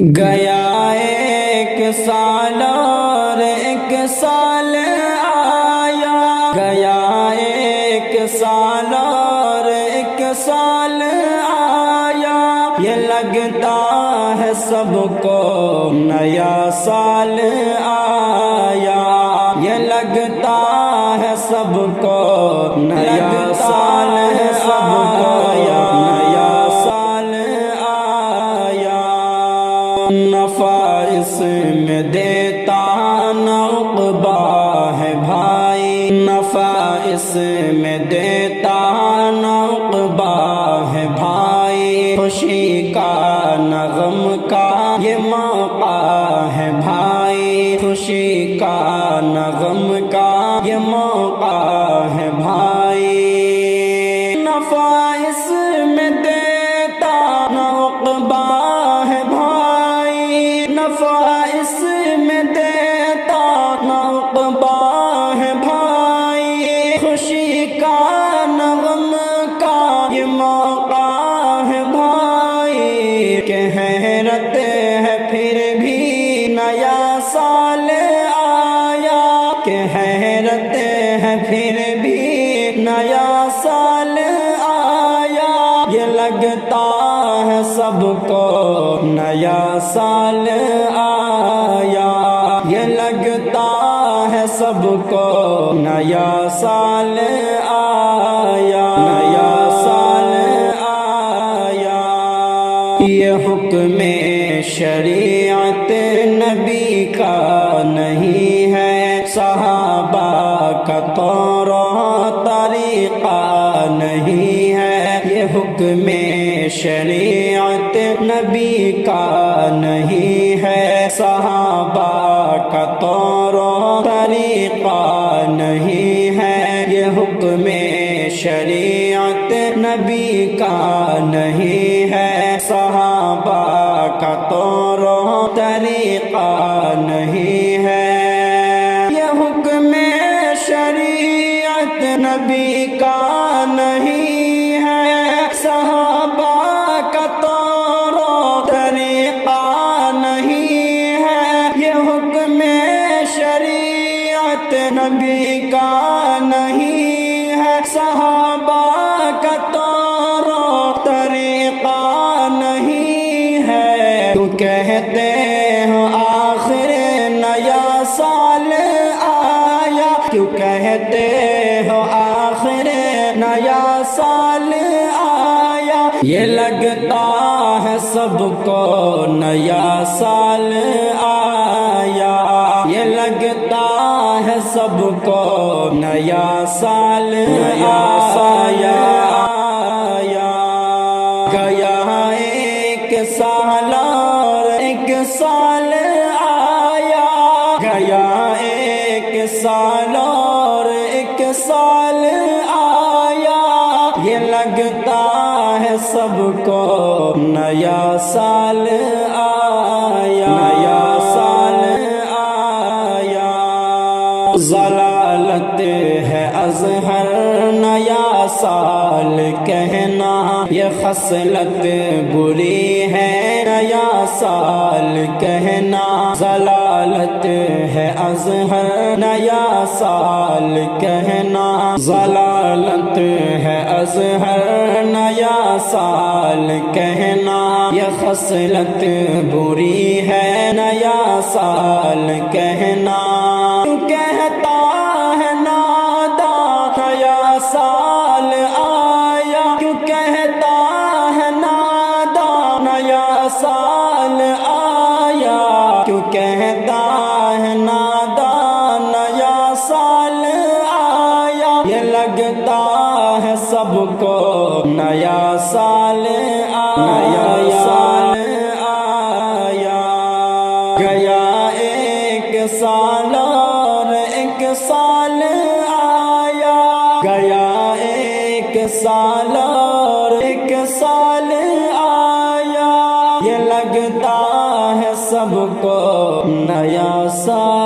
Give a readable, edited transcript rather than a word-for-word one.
گیا ایک سال اور ایک سال آیا، گیا ایک سال اور ایک سال آیا، یہ لگتا ہے سب کو نیا سال آیا، یہ لگتا ہے سب کو نیا سال آیا، نیا سال آیا۔ نفع اس میں دیتا نہ عقبیٰ ہے بھائی، نفع اس میں دیتا نہ عقبیٰ ہے بھائی، خوشی کا نہ غم کا یہ موقع ہے بھائی، خوشی کا نہ غم کا یہ موقع ہے بھائی۔ نفع اس میں دیتا نہ عقبیٰ ہے بھائی، نفع اس میں دیتا نہ عقبیٰ ہے بھائی، خوشی کا نہ غم کا یہ موقع ہے بھائی، کہ حیرت ہے پھر بھی نیا سال آیا، کہ حیرت ہے پھر بھی نیا سال آیا، یہ لگتا ہے سب کو نیا سال آیا، یہ لگتا ہے سب کو نیا سال آیا، نیا سال آیا۔ یہ حکم شریعت نبی کا نہیں ہے، صحابہ کا طور و طریقہ نہیں ہے، یہ حکم شریعت نبی کا نہیں ہے، صحابہ کا طور و طریقہ نہیں ہے، یہ حکم شریعت نبی کا نہیں ہے، صحابہ کا طور و طریقہ نہیں ہے، یہ حکم شریعت نبی کا نہیں ہے، صحابہ کا طور و طریقہ نہیں ہے، یہ حکم شریعت نبی کا نہیں ہے، صحابہ کا طور و طریقہ نہیں ہے، تو کہتے ہو آخر نیا سال آیا، کیوں کہتے ہو آخر نیا سال آیا، یہ لگتا ہے سب کو نیا سال آیا، یہ لگتا ہے سب کو نیا سال آیا۔ گیا ایک سال اور ایک سال آیا، گیا ایک سال اور ایک سال آیا، یہ لگتا ہے سب کو نیا سال آیا، نیا سال آیا۔ ضلالت ہے ازہر نیا سال کہنا، یہ خصلت بری ہے نیا سال کہنا، ضلالت ہے ازہر نیا سال کہنا، ضلالت ہے ازہر نیا سال کہنا، یہ خصلت بری ہے نیا سال کہنا، کہتا ہے نادان نیا سال آیا، کیوں کہتا ہے نادان نیا سال آیا، کیوں کہتا ہے نادان نیا سال آیا، یہ لگتا ہے سب کو نیا سال آیا، نیا سال آیا۔ گیا ایک سال اور ایک سال آیا، گیا ایک سال اور ایک سال آیا، یہ لگتا ہے سب کو نیا سال